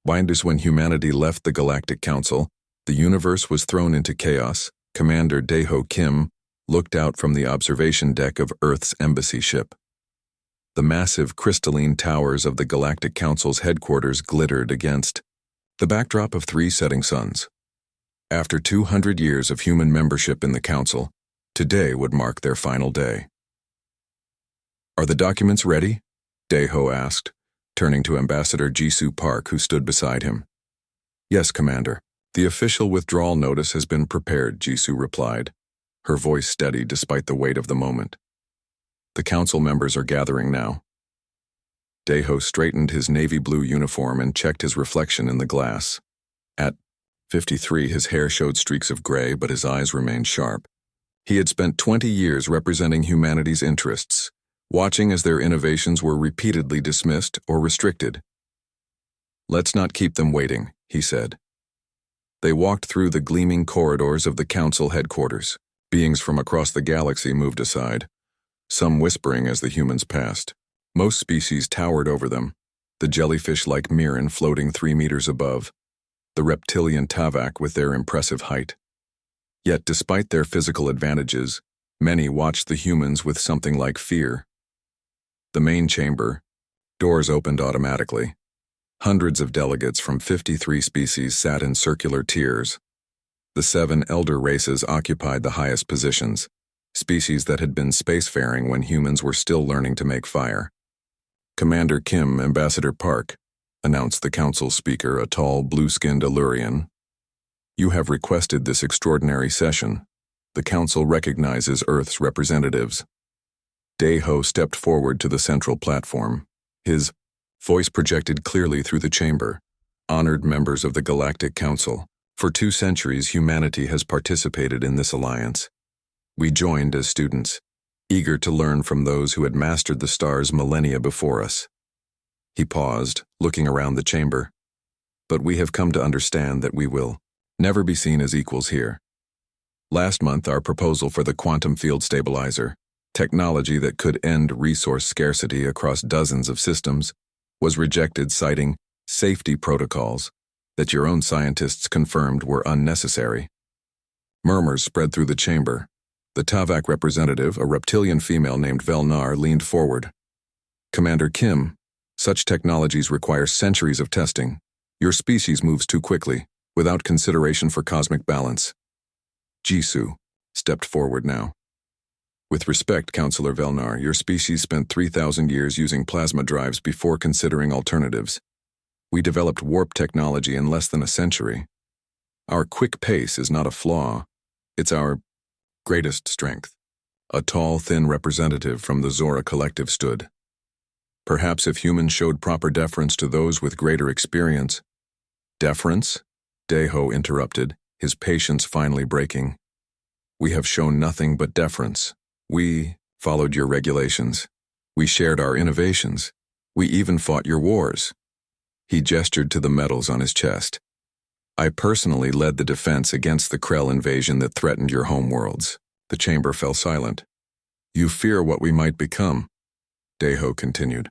Winders when humanity left the Galactic Council, the universe was thrown into chaos. Commander Daeho Kim looked out from the observation deck of Earth's embassy ship. The massive crystalline towers of the Galactic Council's headquarters glittered against the backdrop of 3 setting suns. After 200 years of human membership in the Council, today would mark their final day. "Are the documents ready?" Daeho asked, turning to Ambassador Jisoo Park, who stood beside him. "Yes, Commander. The official withdrawal notice has been prepared," Jisoo replied, her voice steady despite the weight of the moment. "The Council members are gathering now." Daeho straightened his navy blue uniform and checked his reflection in the glass. At 53, his hair showed streaks of gray, but his eyes remained sharp. He had spent 20 years representing humanity's interests, watching as their innovations were repeatedly dismissed or restricted. "Let's not keep them waiting," he said. They walked through the gleaming corridors of the Council headquarters. Beings from across the galaxy moved aside, some whispering as the humans passed. Most species towered over them, the jellyfish-like Mirren floating 3 meters above, the reptilian Tavak with their impressive height. Yet despite their physical advantages, many watched the humans with something like fear. The main chamber, doors opened automatically. Hundreds of delegates from 53 species sat in circular tiers. The 7 elder races occupied the highest positions, species that had been spacefaring when humans were still learning to make fire. "Commander Kim, Ambassador Park," announced the Council speaker, a tall, blue-skinned Illyrian. "You have requested this extraordinary session. The Council recognizes Earth's representatives." Daeho stepped forward to the central platform. His voice projected clearly through the chamber. "Honored members of the Galactic Council, for 2 centuries humanity has participated in this alliance. We joined as students, eager to learn from those who had mastered the stars millennia before us." He paused, looking around the chamber. "But we have come to understand that we will never be seen as equals here. Last month, our proposal for the quantum field stabilizer, technology that could end resource scarcity across dozens of systems, was rejected, citing safety protocols that your own scientists confirmed were unnecessary." Murmurs spread through the chamber. The Tavak representative, a reptilian female named Velnar, leaned forward. "Commander Kim, such technologies require centuries of testing. Your species moves too quickly, without consideration for cosmic balance." Jisoo stepped forward now. "With respect, Counselor Velnar, your species spent 3,000 years using plasma drives before considering alternatives. We developed warp technology in less than a century. Our quick pace is not a flaw. It's our greatest strength." A tall, thin representative from the Zora Collective stood. "Perhaps if humans showed proper deference to those with greater experience—" "Deference?" Daeho interrupted, his patience finally breaking. "We have shown nothing but deference. We followed your regulations. We shared our innovations. We even fought your wars." He gestured to the medals on his chest. "I personally led the defense against the Krell invasion that threatened your homeworlds." The chamber fell silent. "You fear what we might become," Daeho continued.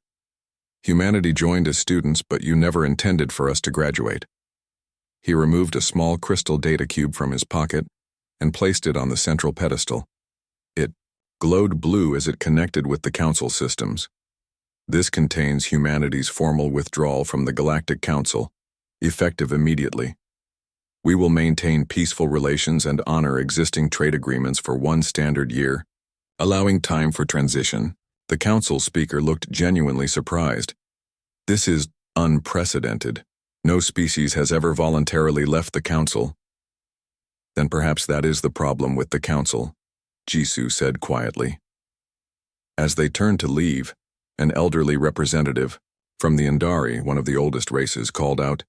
"Humanity joined as students, but you never intended for us to graduate." He removed a small crystal data cube from his pocket and placed it on the central pedestal. It glowed blue as it connected with the Council systems. "This contains humanity's formal withdrawal from the Galactic Council, effective immediately. We will maintain peaceful relations and honor existing trade agreements for 1 standard year, allowing time for transition." The Council speaker looked genuinely surprised. "This is unprecedented. No species has ever voluntarily left the Council." "Then perhaps that is the problem with the Council," Jisoo said quietly. As they turned to leave, an elderly representative from the Indari, one of the oldest races, called out,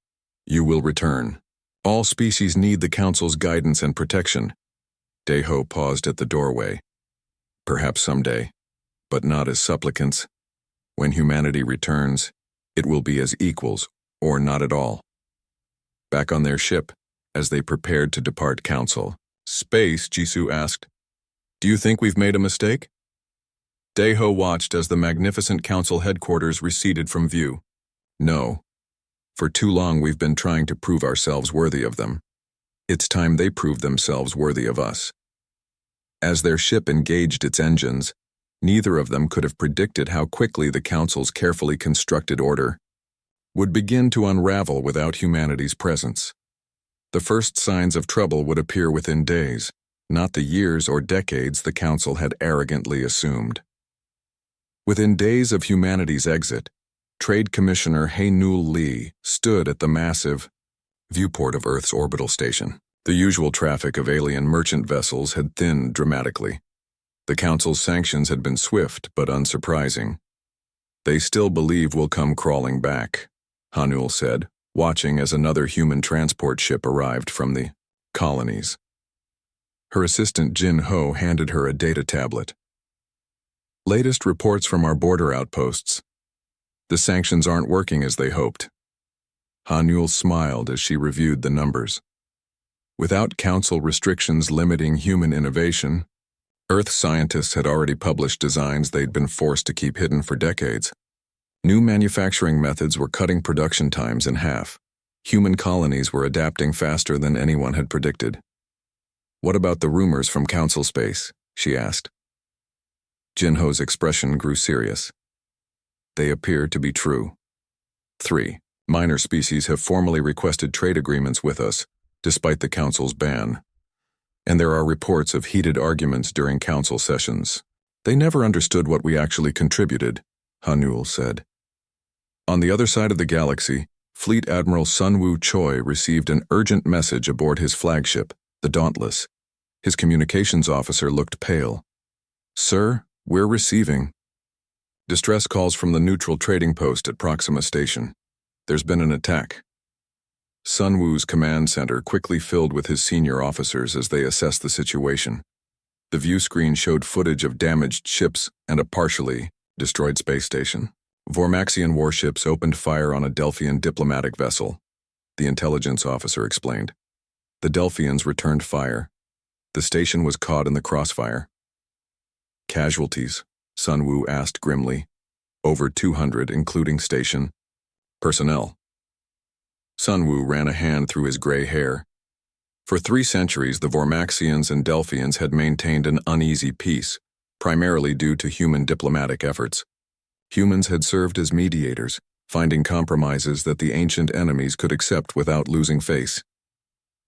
"You will return. All species need the Council's guidance and protection." Daeho paused at the doorway. "Perhaps someday, but not as supplicants. When humanity returns, it will be as equals, or not at all." Back on their ship, as they prepared to depart Council space, Jisoo asked, "Do you think we've made a mistake?" Daeho watched as the magnificent Council headquarters receded from view. "No. For too long we've been trying to prove ourselves worthy of them. It's time they proved themselves worthy of us. As their ship engaged its engines, neither of them could have predicted how quickly the Council's carefully constructed order would begin to unravel without humanity's presence. The first signs of trouble would appear within days, not the years or decades the Council had arrogantly assumed. Within days of humanity's exit, Trade Commissioner Hae-Nul Lee stood at the massive viewport of Earth's orbital station. The usual traffic of alien merchant vessels had thinned dramatically. The Council's sanctions had been swift but unsurprising. They still believe we'll come crawling back, Hae-Nul said, watching as another human transport ship arrived from the colonies. Her assistant Jin Ho handed her a data tablet. Latest reports from our border outposts. The sanctions aren't working as they hoped. Hae-Nul smiled as she reviewed the numbers. Without Council restrictions limiting human innovation, Earth scientists had already published designs they'd been forced to keep hidden for decades. New manufacturing methods were cutting production times in half. Human colonies were adapting faster than anyone had predicted. "What about the rumors from Council space?" she asked. Jin-Ho's expression grew serious. "They appear to be true. 3 minor species have formally requested trade agreements with us, despite the Council's ban. And there are reports of heated arguments during Council sessions. They never understood what we actually contributed," Hae-Nul said. On the other side of the galaxy, Fleet Admiral Sunwoo Choi received an urgent message aboard his flagship, the Dauntless. His communications officer looked pale. "Sir, we're receiving distress calls from the neutral trading post at Proxima Station. There's been an attack." Sunwoo's command center quickly filled with his senior officers as they assessed the situation. The view screen showed footage of damaged ships and a partially destroyed space station. Vormaxian warships opened fire on a Delphian diplomatic vessel, the intelligence officer explained. The Delphians returned fire. The station was caught in the crossfire. "Casualties?" Sunwoo asked grimly. "Over 200, including station personnel." Sunwoo ran a hand through his gray hair. For 3 centuries, the Vormaxians and Delphians had maintained an uneasy peace, primarily due to human diplomatic efforts. Humans had served as mediators, finding compromises that the ancient enemies could accept without losing face.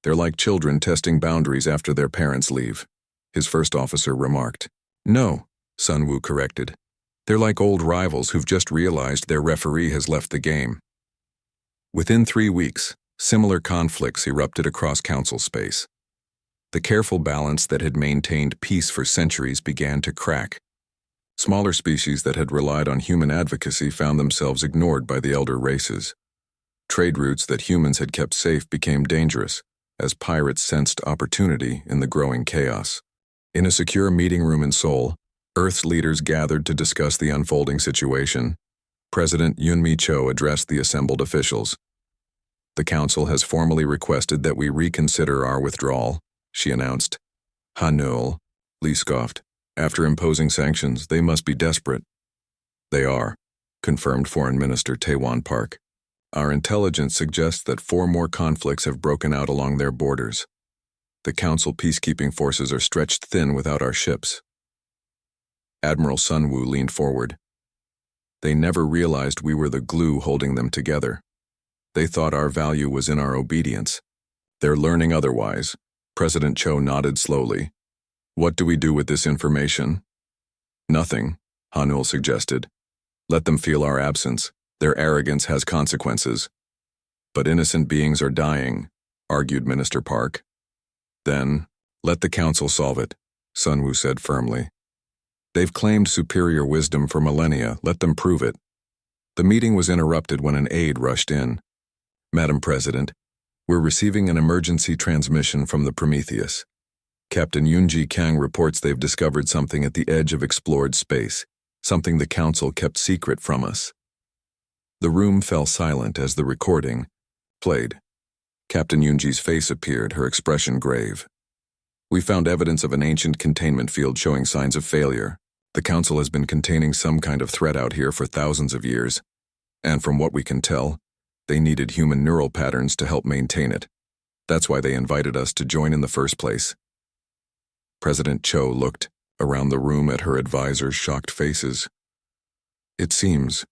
"They're like children testing boundaries after their parents leave," his first officer remarked. "No," Sunwoo corrected. "They're like old rivals who've just realized their referee has left the game." Within 3 weeks, similar conflicts erupted across Council space. The careful balance that had maintained peace for centuries began to crack. Smaller species that had relied on human advocacy found themselves ignored by the elder races. Trade routes that humans had kept safe became dangerous, as pirates sensed opportunity in the growing chaos. In a secure meeting room in Seoul, Earth's leaders gathered to discuss the unfolding situation. President Yoon-mi Cho addressed the assembled officials. "The Council has formally requested that we reconsider our withdrawal," she announced. "Hae-Nul," Lee scoffed. "After imposing sanctions, they must be desperate." "They are," confirmed Foreign Minister Tae-Won Park. "Our intelligence suggests that 4 more conflicts have broken out along their borders. The Council peacekeeping forces are stretched thin without our ships." Admiral Sunwoo leaned forward. "They never realized we were the glue holding them together. They thought our value was in our obedience. They're learning otherwise." President Cho nodded slowly. "What do we do with this information?" "Nothing," Hae-Nul suggested. "Let them feel our absence. Their arrogance has consequences." "But innocent beings are dying," argued Minister Park. "Then, let the Council solve it," Sunwoo said firmly. "They've claimed superior wisdom for millennia. Let them prove it." The meeting was interrupted when an aide rushed in. "Madam President, we're receiving an emergency transmission from the Prometheus. Captain Yoon-ji Kang reports they've discovered something at the edge of explored space, something the Council kept secret from us." The room fell silent as the recording played. Captain Yoon-ji's face appeared, her expression grave. "We found evidence of an ancient containment field showing signs of failure. The Council has been containing some kind of threat out here for thousands of years, and from what we can tell, They needed human neural patterns to help maintain it. That's why they invited us to join in the first place. President Cho looked around the room at her advisors' shocked faces. It seems,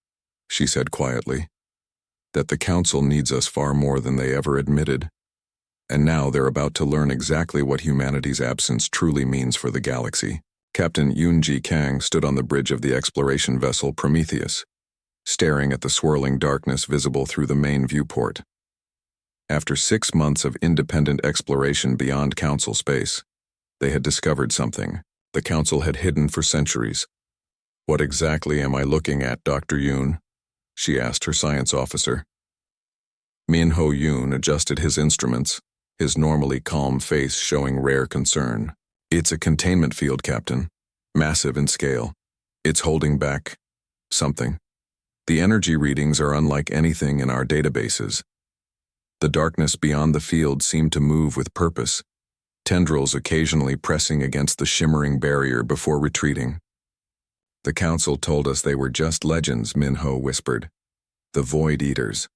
she said quietly, that the council needs us far more than they ever admitted. And now they're about to learn exactly what humanity's absence truly means for the galaxy. Captain Yoon-ji Kang stood on the bridge of the exploration vessel Prometheus, staring at the swirling darkness visible through the main viewport. After 6 months of independent exploration beyond council space, they had discovered something the council had hidden for centuries. "What exactly am I looking at, Dr. Yoon?" she asked her science officer. Min-ho Yoon adjusted his instruments, his normally calm face showing rare concern. "It's a containment field, Captain. Massive in scale. It's holding back something. The energy readings are unlike anything in our databases. The darkness beyond the field seemed to move with purpose, tendrils occasionally pressing against the shimmering barrier before retreating." "The council told us they were just legends," Min-ho whispered. "The Void Eaters."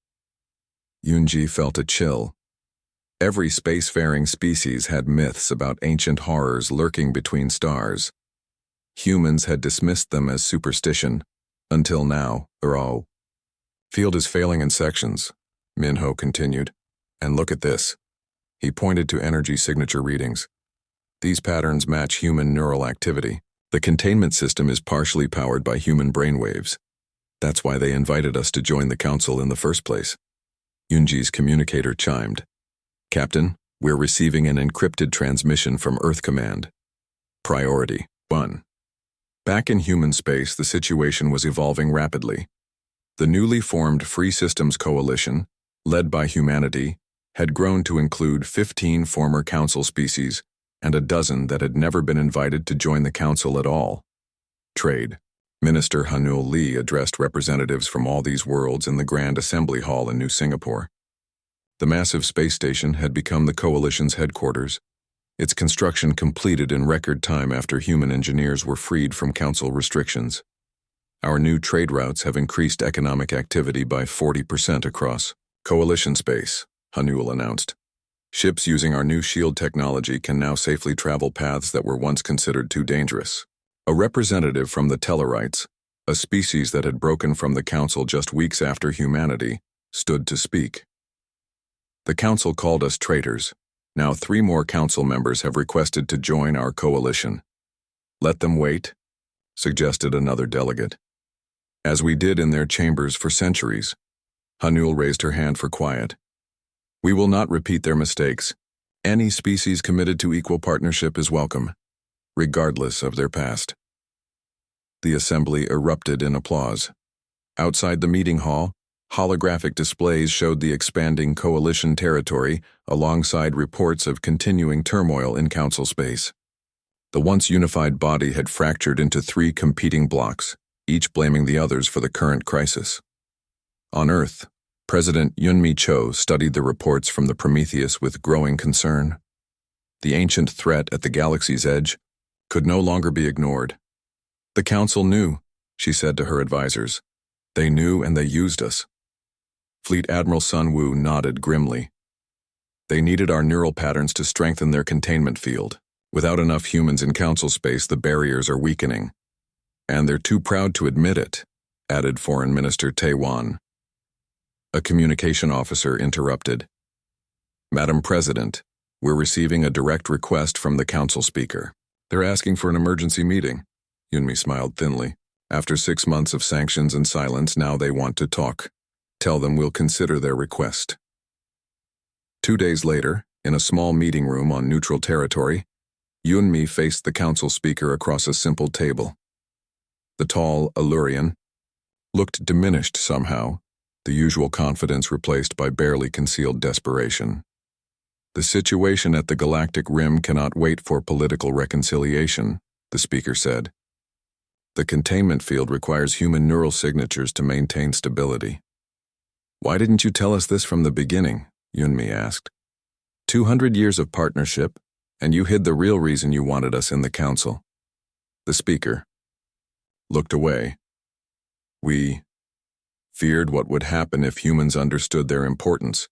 Yoon-ji felt a chill. Every spacefaring species had myths about ancient horrors lurking between stars. Humans had dismissed them as superstition, until now. "Field is failing in sections," Min-ho continued. "And look at this." He pointed to energy signature readings. "These patterns match human neural activity. The containment system is partially powered by human brainwaves. That's why they invited us to join the council in the first place." Yoon-ji's communicator chimed. "Captain, we're receiving an encrypted transmission from Earth Command. Priority 1. Back in human space, the situation was evolving rapidly. The newly formed Free Systems Coalition, led by humanity, had grown to include 15 former council species and a dozen that had never been invited to join the council at all. Trade. Minister Hanul Lee addressed representatives from all these worlds in the Grand Assembly Hall in New Singapore. The massive space station had become the coalition's headquarters, its construction completed in record time after human engineers were freed from council restrictions. "Our new trade routes have increased economic activity by 40% across coalition space," Hanul announced. "Ships using our new shield technology can now safely travel paths that were once considered too dangerous." A representative from the Tellarites, a species that had broken from the council just weeks after humanity, stood to speak. "The council called us traitors. Now 3 more council members have requested to join our coalition." "Let them wait," suggested another delegate. "As we did in their chambers for centuries." Hanul raised her hand for quiet. "We will not repeat their mistakes. Any species committed to equal partnership is welcome, regardless of their past." The assembly erupted in applause. Outside the meeting hall, holographic displays showed the expanding coalition territory alongside reports of continuing turmoil in council space. The once unified body had fractured into 3 competing blocks, each blaming the others for the current crisis. On Earth, President Yoon-mi Cho studied the reports from the Prometheus with growing concern. The ancient threat at the galaxy's edge could no longer be ignored. "The council knew," she said to her advisors. "They knew and they used us." Fleet Admiral Sun Woo nodded grimly. "They needed our neural patterns to strengthen their containment field. Without enough humans in council space, the barriers are weakening. And they're too proud to admit it," added Foreign Minister Tae Wan. A communication officer interrupted. "Madam President, we're receiving a direct request from the council speaker. They're asking for an emergency meeting." Yoon-mi smiled thinly. "After 6 months of sanctions and silence, now they want to talk. Tell them we'll consider their request." 2 days later, in a small meeting room on neutral territory, Yoon-mi faced the council speaker across a simple table. The tall Allurian looked diminished somehow, the usual confidence replaced by barely concealed desperation. "The situation at the Galactic Rim cannot wait for political reconciliation," the speaker said. "The containment field requires human neural signatures to maintain stability." "Why didn't you tell us this from the beginning?" Yoon-mi asked. 200 years of partnership, and you hid the real reason you wanted us in the council." The speaker looked away. "We feared what would happen if humans understood their importance.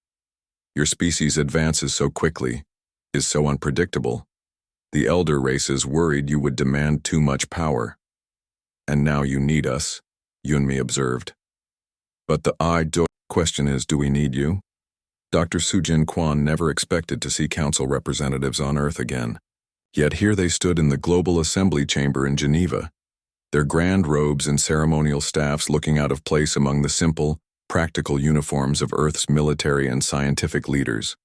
Your species advances so quickly, is so unpredictable. The elder races worried you would demand too much power. And now you need us, Yunmi observed. But the question is, do we need you? Dr. Sujin Quan never expected to see council representatives on Earth again. Yet here they stood in the Global Assembly Chamber in Geneva, their grand robes and ceremonial staffs looking out of place among the simple, practical uniforms of Earth's military and scientific leaders.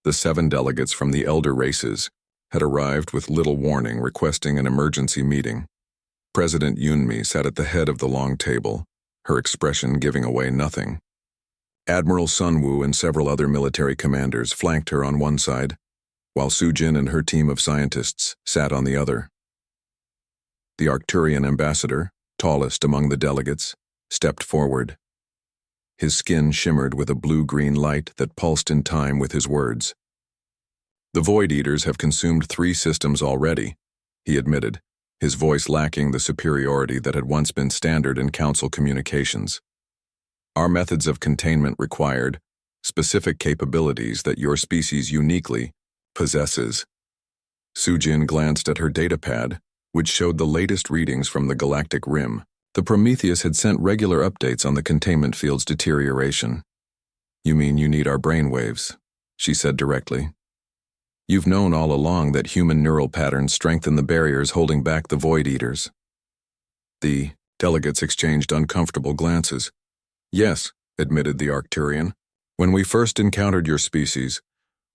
The 7 delegates from the elder races had arrived with little warning, requesting an emergency meeting. President Yunmi sat at the head of the long table, her expression giving away nothing. Admiral Sunwoo and several other military commanders flanked her on one side, while Sujin and her team of scientists sat on the other. The Arcturian ambassador, tallest among the delegates, stepped forward. His skin shimmered with a blue-green light that pulsed in time with his words. The Void Eaters have consumed 3 systems already, he admitted, his voice lacking the superiority that had once been standard in council communications. Our methods of containment required specific capabilities that your species uniquely possesses. Sujin glanced at her datapad, which showed the latest readings from the galactic rim. The Prometheus had sent regular updates on the containment field's deterioration. You mean you need our brainwaves, she said directly. You've known all along that human neural patterns strengthen the barriers holding back the Void Eaters. The delegates exchanged uncomfortable glances. Yes, admitted the Arcturian. When we first encountered your species,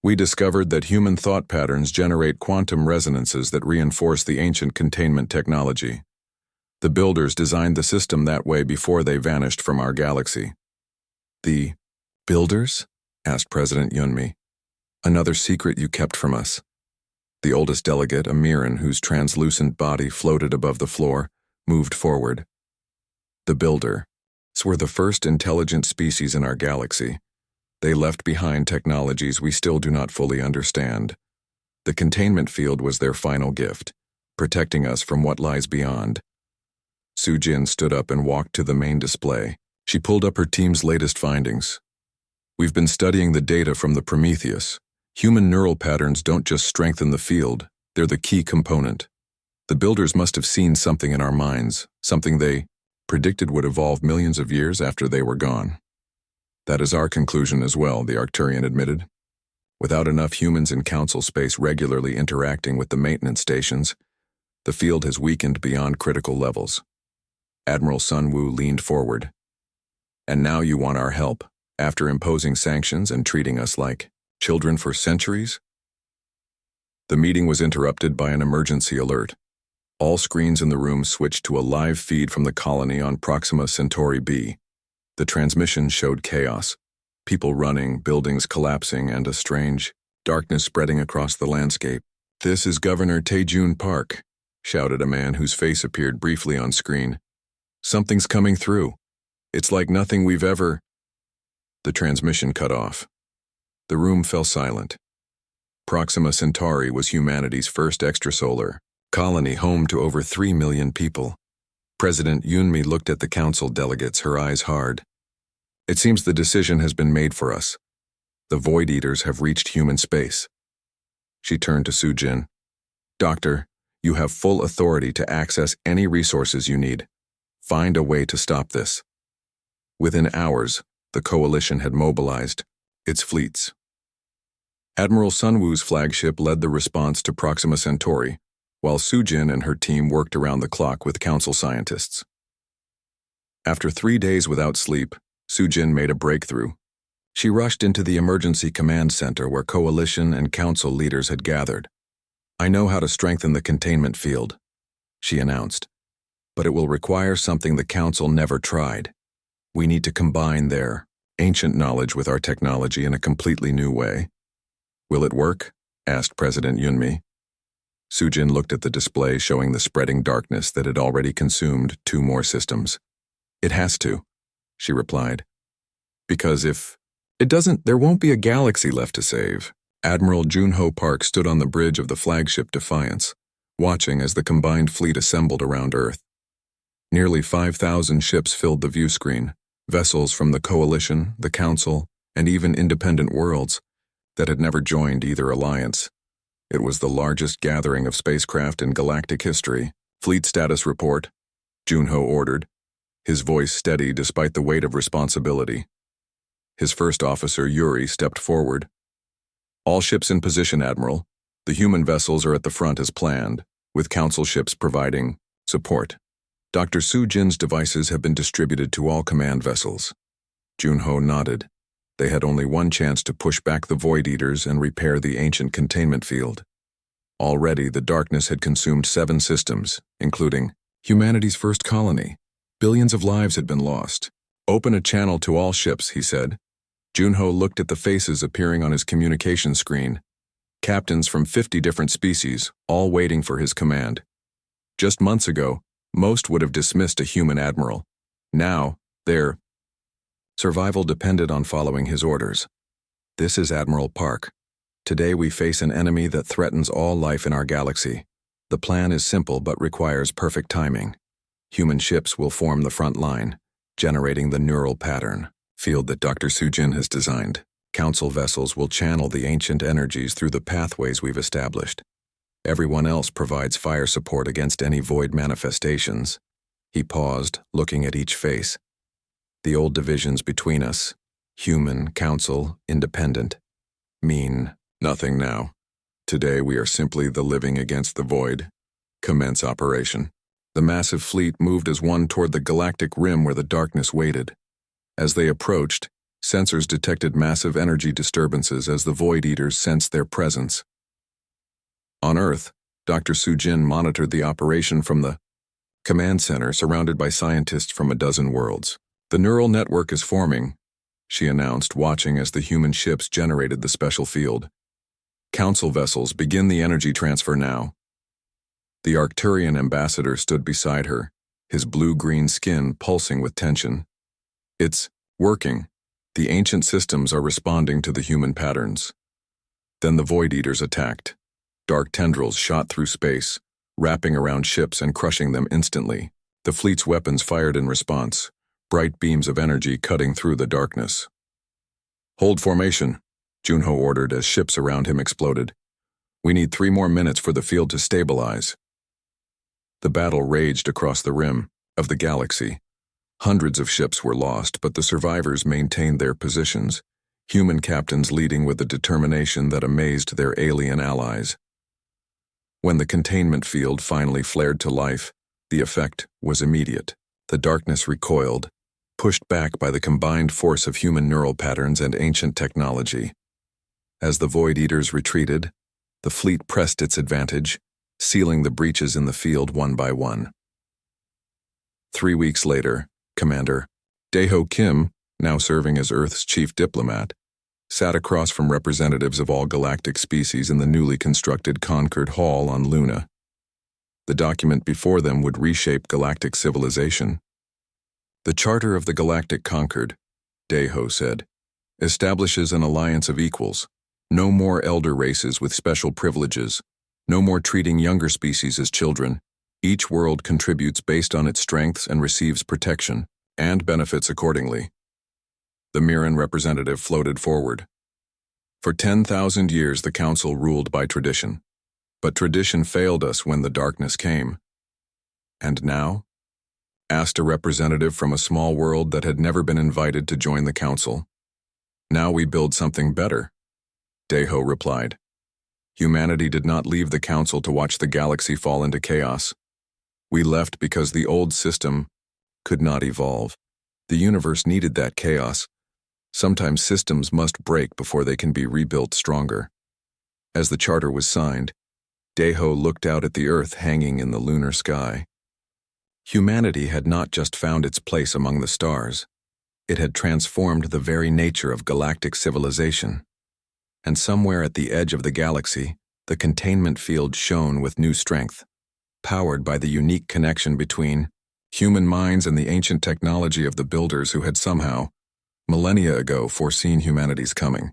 we discovered that human thought patterns generate quantum resonances that reinforce the ancient containment technology. The builders designed the system that way before they vanished from our galaxy. The builders? Asked President Yunmi. Another secret you kept from us. The oldest delegate, a Mirren whose translucent body floated above the floor, moved forward. The builder. Were the first intelligent species in our galaxy. They left behind technologies we still do not fully understand. The containment field was their final gift, protecting us from what lies beyond. Sujin stood up and walked to the main display. She pulled up her team's latest findings. We've been studying the data from the Prometheus. Human neural patterns don't just strengthen the field, they're the key component. The builders must have seen something in our minds, something they predicted would evolve millions of years after they were gone. That is our conclusion as well, the Arcturian admitted. Without enough humans in council space regularly interacting with the maintenance stations, the field has weakened beyond critical levels. Admiral Sunwoo leaned forward. And now you want our help, after imposing sanctions and treating us like children for centuries? The meeting was interrupted by an emergency alert. All screens in the room switched to a live feed from the colony on Proxima Centauri B. The transmission showed chaos, people running, buildings collapsing, and a strange darkness spreading across the landscape. "This is Governor Taejun Park," shouted a man whose face appeared briefly on screen. "Something's coming through. It's like nothing we've ever—" The transmission cut off. The room fell silent. Proxima Centauri was humanity's first extrasolar colony, home to over 3 million people. President Yunmi looked at the council delegates, her eyes hard. "It seems the decision has been made for us. The Void Eaters have reached human space." She turned to Sujin. "Doctor, you have full authority to access any resources you need. Find a way to stop this." Within hours, the coalition had mobilized its fleets. Admiral Sunwoo's flagship led the response to Proxima Centauri, while Sujin and her team worked around the clock with council scientists. After 3 days without sleep, Sujin made a breakthrough. She rushed into the emergency command center where coalition and council leaders had gathered. "I know how to strengthen the containment field," she announced, "but it will require something the council never tried. We need to combine their ancient knowledge with our technology in a completely new way." "Will it work?" asked President Yunmi. Sujin looked at the display showing the spreading darkness that had already consumed 2 more systems. "It has to," she replied. "Because if it doesn't, there won't be a galaxy left to save." Admiral Junho Park stood on the bridge of the flagship Defiance, watching as the combined fleet assembled around Earth. Nearly 5,000 ships filled the view screen, vessels from the Coalition, the Council, and even independent worlds that had never joined either alliance. It was the largest gathering of spacecraft in galactic history. Fleet status report, Junho ordered, his voice steady despite the weight of responsibility. His first officer, Yuri, stepped forward. All ships in position, Admiral. The human vessels are at the front as planned, with Council ships providing support. Dr. Sujin's devices have been distributed to all command vessels. Junho nodded. They had only one chance to push back the Void Eaters and repair the ancient containment field. Already, the darkness had consumed 7 systems, including humanity's first colony. Billions of lives had been lost. Open a channel to all ships, he said. Junho looked at the faces appearing on his communication screen. Captains from 50 different species, all waiting for his command. Just months ago, most would have dismissed a human admiral. Now, their survival depended on following his orders. This is Admiral Park. Today we face an enemy that threatens all life in our galaxy. The plan is simple but requires perfect timing. Human ships will form the front line, generating the neural pattern field that Dr. Sujin has designed. Council vessels will channel the ancient energies through the pathways we've established. Everyone else provides fire support against any void manifestations. He paused, looking at each face. The old divisions between us, human, council, independent, mean nothing now. Today we are simply the living against the void. Commence operation. The massive fleet moved as one toward the galactic rim where the darkness waited. As they approached, sensors detected massive energy disturbances as the Void Eaters sensed their presence. On Earth, Dr. Sujin monitored the operation from the command center surrounded by scientists from a dozen worlds. The neural network is forming, she announced, watching as the human ships generated the special field. Council vessels, begin the energy transfer now. The Arcturian ambassador stood beside her, his blue-green skin pulsing with tension. It's working. The ancient systems are responding to the human patterns. Then the Void Eaters attacked. Dark tendrils shot through space, wrapping around ships and crushing them instantly. The fleet's weapons fired in response, bright beams of energy cutting through the darkness. Hold formation, Junho ordered as ships around him exploded. We need 3 more minutes for the field to stabilize. The battle raged across the rim of the galaxy. Hundreds of ships were lost, but the survivors maintained their positions, human captains leading with a determination that amazed their alien allies. When the containment field finally flared to life, the effect was immediate. The darkness recoiled, pushed back by the combined force of human neural patterns and ancient technology. As the Void Eaters retreated, the fleet pressed its advantage, sealing the breaches in the field one by one. 3 weeks later, Commander Daeho Kim, now serving as Earth's chief diplomat, sat across from representatives of all galactic species in the newly constructed Concord Hall on Luna. The document before them would reshape galactic civilization. The Charter of the Galactic Concord, Daeho said, establishes an alliance of equals. No more elder races with special privileges. No more treating younger species as children. Each world contributes based on its strengths and receives protection, and benefits accordingly. The Mirren representative floated forward. For 10,000 years the Council ruled by tradition. But tradition failed us when the darkness came. And now? Asked a representative from a small world that had never been invited to join the Council. Now we build something better, Daeho replied. Humanity did not leave the Council to watch the galaxy fall into chaos. We left because the old system could not evolve. The universe needed that chaos. Sometimes systems must break before they can be rebuilt stronger. As the charter was signed, Daeho looked out at the Earth hanging in the lunar sky. Humanity had not just found its place among the stars. It had transformed the very nature of galactic civilization. And somewhere at the edge of the galaxy, the containment field shone with new strength, powered by the unique connection between human minds and the ancient technology of the builders who had somehow, millennia ago, foreseen humanity's coming.